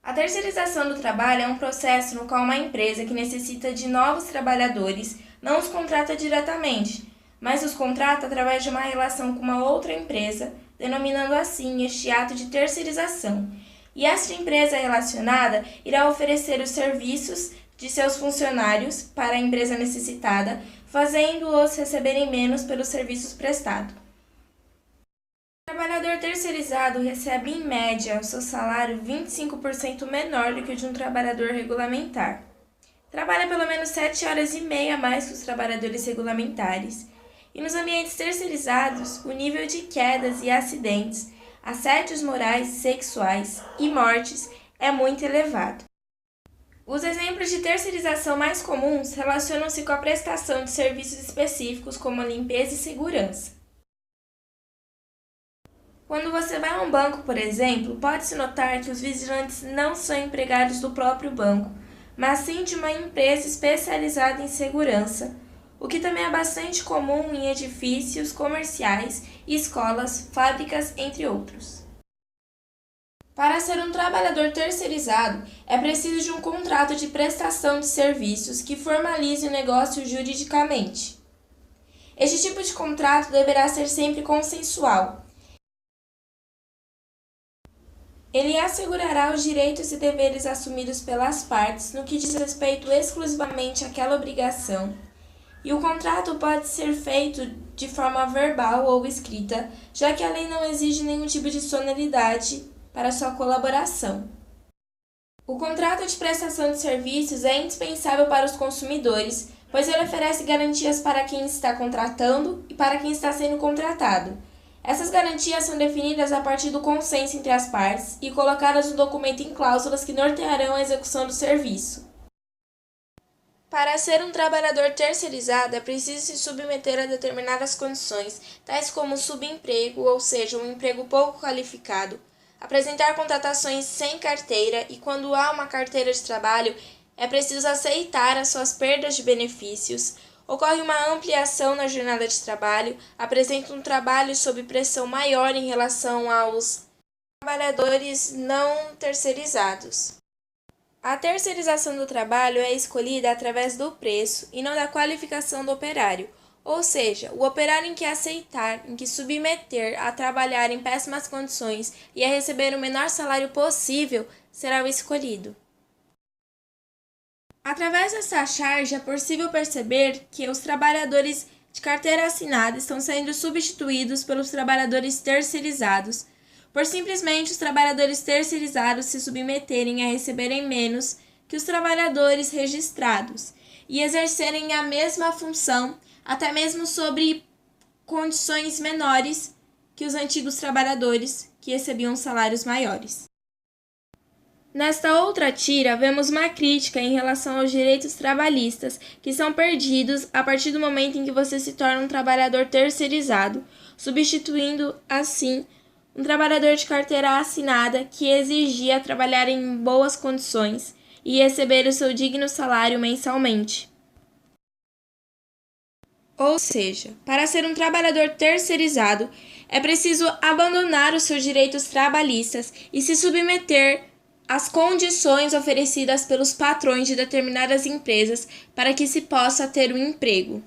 A terceirização do trabalho é um processo no qual uma empresa que necessita de novos trabalhadores não os contrata diretamente, mas os contrata através de uma relação com uma outra empresa, denominando assim este ato de terceirização. E esta empresa relacionada irá oferecer os serviços de seus funcionários para a empresa necessitada, fazendo-os receberem menos pelos serviços prestados. O trabalhador terceirizado recebe, em média, o seu salário 25% menor do que o de um trabalhador regulamentar. Trabalha pelo menos 7 horas e meia a mais que os trabalhadores regulamentares. E nos ambientes terceirizados, o nível de quedas e acidentes, assédios morais, sexuais e mortes é muito elevado. Os exemplos de terceirização mais comuns relacionam-se com a prestação de serviços específicos como a limpeza e segurança. Quando você vai a um banco, por exemplo, pode-se notar que os vigilantes não são empregados do próprio banco, mas sim de uma empresa especializada em segurança, o que também é bastante comum em edifícios comerciais, escolas, fábricas, entre outros. Para ser um trabalhador terceirizado, é preciso de um contrato de prestação de serviços que formalize o negócio juridicamente. Este tipo de contrato deverá ser sempre consensual. Ele assegurará os direitos e deveres assumidos pelas partes no que diz respeito exclusivamente àquela obrigação, e o contrato pode ser feito de forma verbal ou escrita, já que a lei não exige nenhum tipo de sonoridade para sua colaboração. O contrato de prestação de serviços é indispensável para os consumidores, pois ele oferece garantias para quem está contratando e para quem está sendo contratado. Essas garantias são definidas a partir do consenso entre as partes e colocadas no documento em cláusulas que nortearão a execução do serviço. Para ser um trabalhador terceirizado, é preciso se submeter a determinadas condições, tais como subemprego, ou seja, um emprego pouco qualificado, apresentar contratações sem carteira e, quando há uma carteira de trabalho, é preciso aceitar as suas perdas de benefícios. Ocorre uma ampliação na jornada de trabalho, apresenta um trabalho sob pressão maior em relação aos trabalhadores não terceirizados. A terceirização do trabalho é escolhida através do preço e não da qualificação do operário, ou seja, o operário em que aceitar, em que submeter a trabalhar em péssimas condições e a receber o menor salário possível será o escolhido. Através dessa charge, é possível perceber que os trabalhadores de carteira assinada estão sendo substituídos pelos trabalhadores terceirizados, por simplesmente os trabalhadores terceirizados se submeterem a receberem menos que os trabalhadores registrados e exercerem a mesma função, até mesmo sobre condições menores que os antigos trabalhadores que recebiam salários maiores. Nesta outra tira, vemos uma crítica em relação aos direitos trabalhistas que são perdidos a partir do momento em que você se torna um trabalhador terceirizado, substituindo, assim, um trabalhador de carteira assinada que exigia trabalhar em boas condições e receber o seu digno salário mensalmente. Ou seja, para ser um trabalhador terceirizado, é preciso abandonar os seus direitos trabalhistas e se submeter às condições oferecidas pelos patrões de determinadas empresas para que se possa ter um emprego.